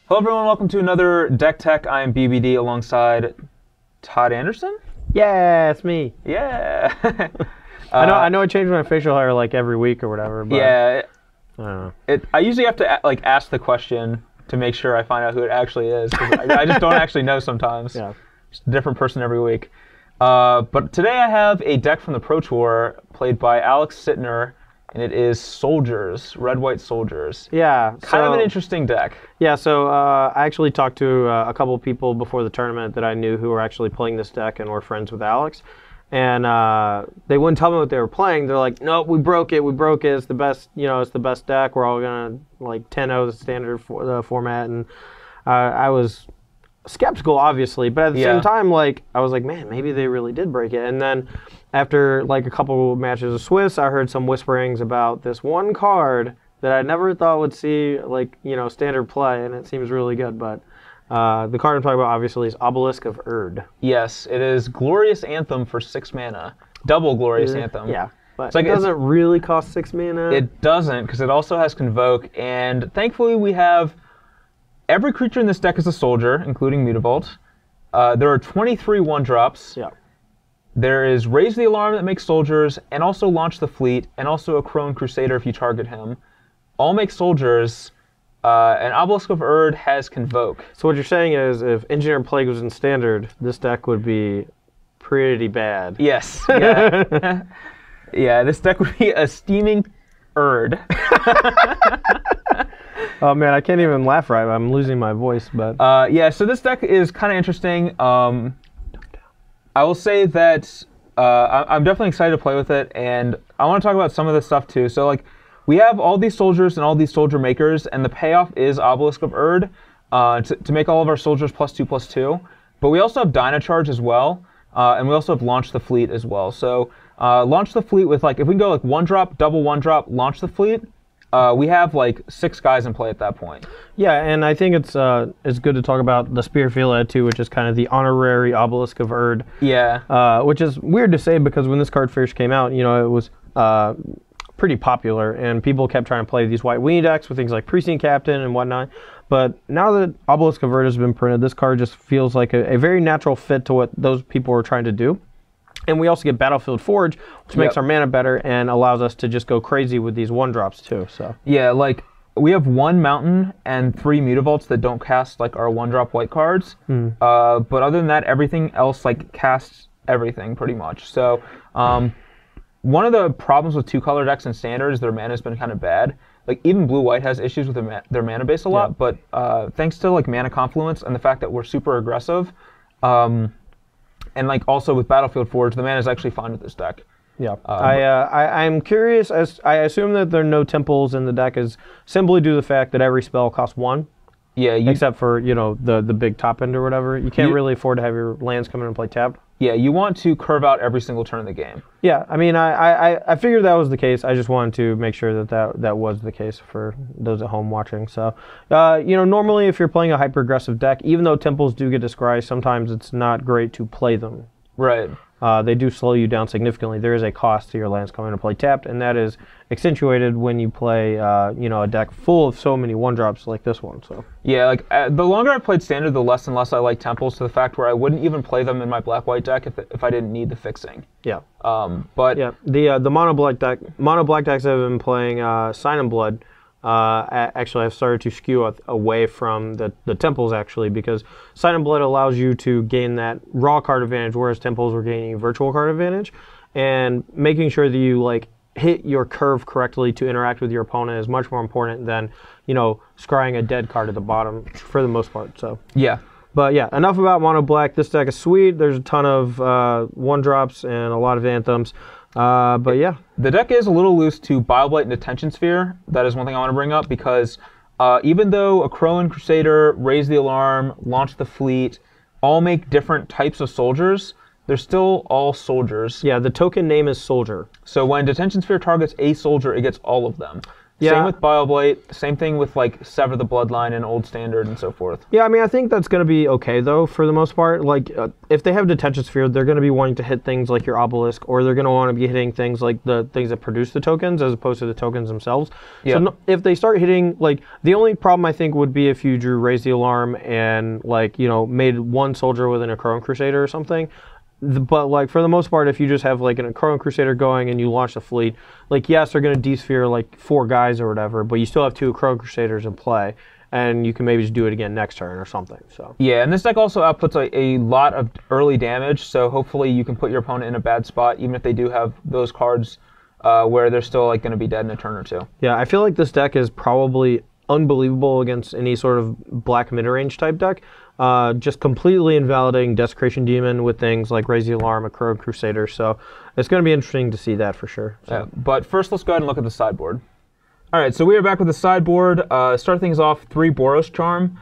Hello everyone, welcome to another Deck Tech. I am BBD alongside Todd Anderson. Yeah, it's me. Yeah. I know I change my facial hair like every week or whatever. But yeah. I don't know. I usually have to like ask the question to make sure I find out who it actually is. 'Cause I just don't actually know sometimes. Yeah. Just a different person every week. But today I have a deck from the Pro Tour played by Alex Sittner, and it is Soldiers, Red-White Soldiers. Yeah. Kind of an interesting deck. Yeah, so I actually talked to a couple of people before the tournament that I knew who were actually playing this deck and were friends with Alex. And they wouldn't tell me what they were playing. They're like, nope, we broke it, it's the best, it's the best deck. We're all going to like 10-0 the standard format. And I was skeptical, obviously, but at the same time, like, I was like, man, maybe they really did break it. And then after like a couple matches of Swiss, I heard some whisperings about this one card that I never thought would see like standard play, and it seems really good. But the card I'm talking about obviously is Obelisk of Erd. Yes, it is Glorious Anthem for 6 mana, double Glorious Anthem. Yeah, but like it doesn't really cost 6 mana. It doesn't, because it also has Convoke, and thankfully we have every creature in this deck is a soldier, including Mutavault. There are 23 1-drops. Yeah. There is Raise the Alarm that makes soldiers, and also Launch the Fleet, and also a Crone Crusader if you target him. All make soldiers, and Obelisk of Erd has Convoke. So what you're saying is if Engineered Plague was in Standard, this deck would be pretty bad. Yes. Yeah. Yeah, this deck would be a steaming Erd. Oh man, I can't even laugh right. I'm losing my voice, but yeah. So this deck is kind of interesting. I will say that I'm definitely excited to play with it, and I want to talk about some of this stuff too. So like, we have all these soldiers and all these soldier makers, and the payoff is Obelisk of Erd to make all of our soldiers +2/+2. But we also have Dynacharge as well, and we also have Launch the Fleet as well. So Launch the Fleet with like, if we can go like 1-drop, double 1-drop, Launch the Fleet. We have like 6 guys in play at that point. Yeah, and I think it's good to talk about the Spear Field too, which is kind of the honorary Obelisk of Erd. Yeah. Which is weird to say because when this card first came out, it was pretty popular, and people kept trying to play these white weenie decks with things like Precinct Captain and whatnot. But now that Obelisk of Erd has been printed, this card just feels like a very natural fit to what those people were trying to do. And we also get Battlefield Forge, which makes our mana better and allows us to just go crazy with these 1-drops too. So yeah, like we have 1 Mountain and 3 Mutavaults that don't cast like our 1-drop white cards. But other than that, everything else like casts everything pretty much. So one of the problems with 2-color decks in Standard is their mana has been kind of bad. Like even Blue-White has issues with their mana base a lot, but thanks to like Mana Confluence and the fact that we're super aggressive, and like also with Battlefield Forge, the mana is actually fine with this deck. Yeah, I'm curious. As I assume that there are no temples in the deck is simply due to the fact that every spell costs 1. Yeah, except for the big top end or whatever. You can't really afford to have your lands come in and play tapped. Yeah, you want to curve out every single turn of the game. Yeah, I mean, I figured that was the case. I just wanted to make sure that was the case for those at home watching. So, normally if you're playing a hyper-aggressive deck, even though temples do get disguised, sometimes it's not great to play them. Right. They do slow you down significantly. There is a cost to your lands coming to play tapped, and that is accentuated when you play, a deck full of so many 1-drops like this one. So yeah, like the longer I've played Standard, the less and less I like temples, to the fact where I wouldn't even play them in my black-white deck if I didn't need the fixing. Yeah. But yeah, the mono black decks I've been playing, Sign and Blood. Actually, I've started to skew away from the temples, actually, because Sign and Blood allows you to gain that raw card advantage, whereas temples are gaining virtual card advantage. And making sure that you like hit your curve correctly to interact with your opponent is much more important than scrying a dead card at the bottom for the most part. So yeah. But yeah, enough about mono black. This deck is sweet. There's a ton of 1-drops and a lot of anthems. But yeah. The deck is a little loose to Bioblight and Detention Sphere. That is one thing I want to bring up, because even though a Crone Crusader, Raise the Alarm, Launch the Fleet, all make different types of soldiers, they're still all soldiers. Yeah, the token name is Soldier. So when Detention Sphere targets a soldier, it gets all of them. Yeah. Same with Bioblade. Same thing with like Sever the Bloodline and Old Standard and so forth. Yeah, I mean, I think that's going to be okay, though, for the most part. Like, if they have Detention Sphere, they're going to be wanting to hit things like your Obelisk, or they're going to want to be hitting things like the things that produce the tokens, as opposed to the tokens themselves. Yep. So if they start hitting, like, the only problem, I think, would be if you drew Raise the Alarm and, like, you know, made one soldier with an Necron Crusader or something. But, like, for the most part, if you just have, like, an Necron Crusader going and you launch the fleet, like, yes, they're going to de-sphere, like, 4 guys or whatever, but you still have 2 Necron Crusaders in play, and you can maybe just do it again next turn or something. So Yeah, and this deck also outputs a lot of early damage, so hopefully you can put your opponent in a bad spot, even if they do have those cards where they're still, like, going to be dead in a turn or two. yeah, I feel like this deck is probably unbelievable against any sort of black mid-range type deck. Just completely invalidating Desecration Demon with things like Raise the Alarm, a Necron Crusader. So it's going to be interesting to see that for sure. So. Yeah, but first, let's go ahead and look at the sideboard. All right, so we are back with the sideboard. Start things off, 3 Boros Charm.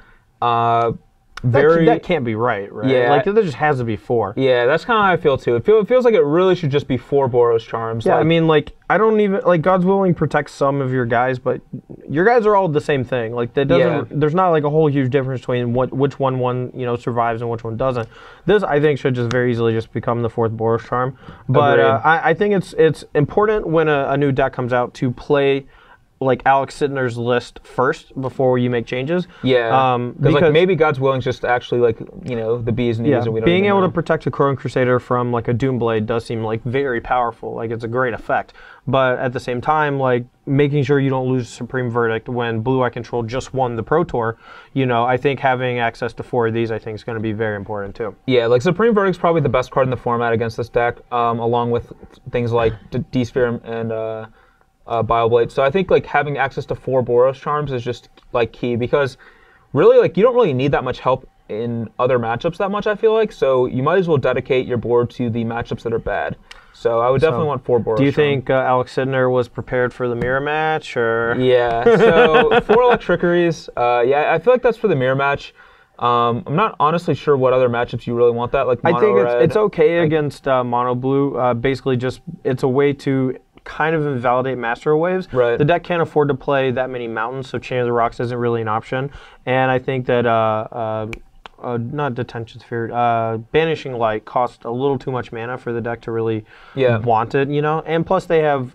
That can't be right? Yeah. Like, there just has to be 4. Yeah, that's kind of how I feel too. It feels like it really should just be 4 Boros Charms. Yeah, like, I mean, like, I don't even, like, God's Willing protects some of your guys, but your guys are all the same thing. Like, that doesn't, there's not, like, a whole huge difference between which one, you know, survives and which one doesn't. This, I think, should just very easily just become the 4th Boros Charm. But I think it's important when a new deck comes out to play, like, Alex Sittner's list first before you make changes. Yeah, because like maybe God's Willing's just actually like, you know, the bee's knees, and we don't being even able know. to protect a Necron Crusader from like a Doomblade does seem like very powerful. Like, it's a great effect, but at the same time, like, making sure you don't lose Supreme Verdict when Blue Eye Control just won the Pro Tour. You know, I think having access to 4 of these, I think, is going to be very important too. Yeah, like Supreme Verdict's probably the best card in the format against this deck, along with things like D-Sphere and Bioblade. So I think like having access to 4 Boros Charms is just like key, because really, like, you don't really need that much help in other matchups that much, I feel like. So you might as well dedicate your board to the matchups that are bad. So I would definitely want 4 Boros. Do you think Alex Sittner was prepared for the mirror match, or? Yeah. So 4 Electrickeries. Yeah, I feel like that's for the mirror match. I'm not honestly sure what other matchups you really want that. Like mono I think red, it's okay against mono blue. Basically, just it's a way to kind of invalidate Master of Waves. Right. The deck can't afford to play that many mountains, so Chain of the Rocks isn't really an option. And I think that not Detention Sphere, Banishing Light costs a little too much mana for the deck to really want it, you know? And plus they have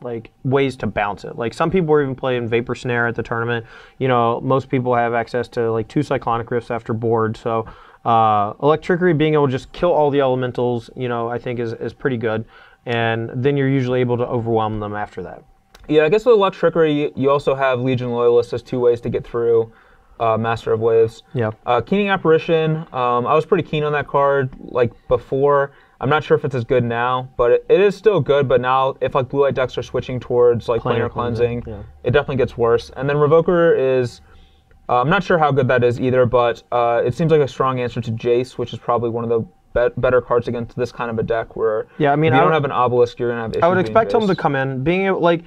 like ways to bounce it. Like, some people were even playing Vapor Snare at the tournament. You know, most people have access to like 2 Cyclonic Rifts after board, so Electrickery being able to just kill all the elementals, you know, I think is pretty good. And then you're usually able to overwhelm them after that. Yeah, I guess with Electrickery, you also have Legion Loyalist as 2 ways to get through Master of Waves. Yeah. Keening Apparition, I was pretty keen on that card like before. I'm not sure if it's as good now, but it is still good. But now, if like blue-white decks are switching towards like Planar Cleansing, it definitely gets worse. And then Revoker is, I'm not sure how good that is either, but it seems like a strong answer to Jace, which is probably one of the better cards against this kind of a deck where I mean, if you don't have an Obelisk, you're going to have issues. I would expect him to come in, being able, like,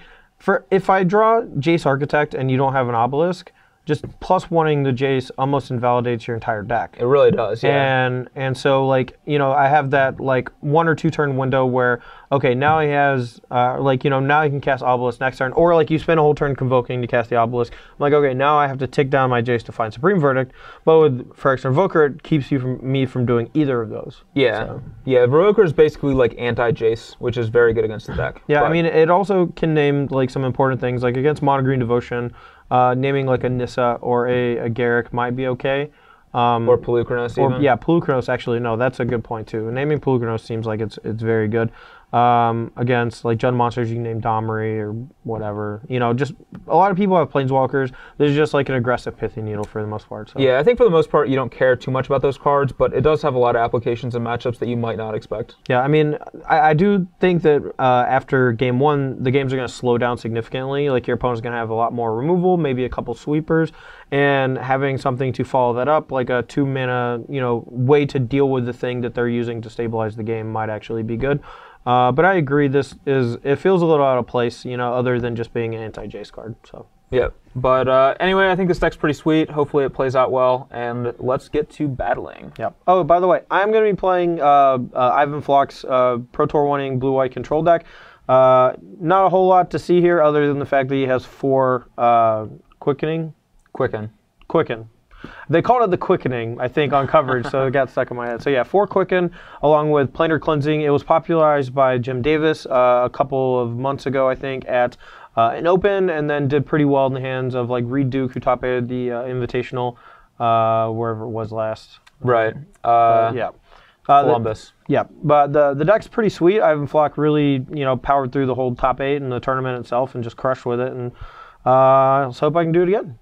if I draw Jace Architect and you don't have an Obelisk, just +1ing the Jace almost invalidates your entire deck. It really does, yeah. And so, like, you know, I have that, like, 1 or 2 turn window where, okay, now he has, like, you know, now he can cast Obelisk next turn. Or, like, you spend a whole turn Convoking to cast the Obelisk. I'm like, okay, now I have to tick down my Jace to find Supreme Verdict. But with Phyrexian Revoker, it keeps me from doing either of those. Yeah. So. Yeah, Revoker is basically, like, anti-Jace, which is very good against the deck. Yeah, I mean, it also can name, like, some important things. Like, against Mono Green Devotion, naming like a Nissa or a Garruk might be okay. Or Pelucranos even. Yeah, Pelucranos, actually, no, that's a good point too. Naming Pelucranos seems like it's very good. Against like Jund monsters, you can name Domri or whatever. You know, just a lot of people have Planeswalkers. There's just like an aggressive Pithy Needle for the most part. So. Yeah, I think for the most part you don't care too much about those cards, but it does have a lot of applications and matchups that you might not expect. Yeah, I mean, I do think that after game 1, the games are going to slow down significantly. Like, your opponent's going to have a lot more removal, maybe a couple sweepers, and having something to follow that up, like a 2 mana, you know, way to deal with the thing that they're using to stabilize the game might actually be good. But I agree, it feels a little out of place, you know, other than just being an anti-Jace card. So. Yep. But anyway, I think this deck's pretty sweet. Hopefully it plays out well, and let's get to battling. Yep. Oh, by the way, I'm going to be playing Ivan Floch's Pro Tour winning blue-white control deck. Not a whole lot to see here other than the fact that he has 4 Quicken. They called it the Quickening, I think, on coverage, so it got stuck in my head. So yeah, 4 Quicken along with Planar Cleansing. It was popularized by Jim Davis a couple of months ago, I think, at an Open, and then did pretty well in the hands of like Reed Duke, who top-aided the Invitational wherever it was last. Right. Yeah. Columbus. But the deck's pretty sweet. Ivan Floch really, powered through the whole top 8 in the tournament itself and just crushed with it. And let's hope I can do it again.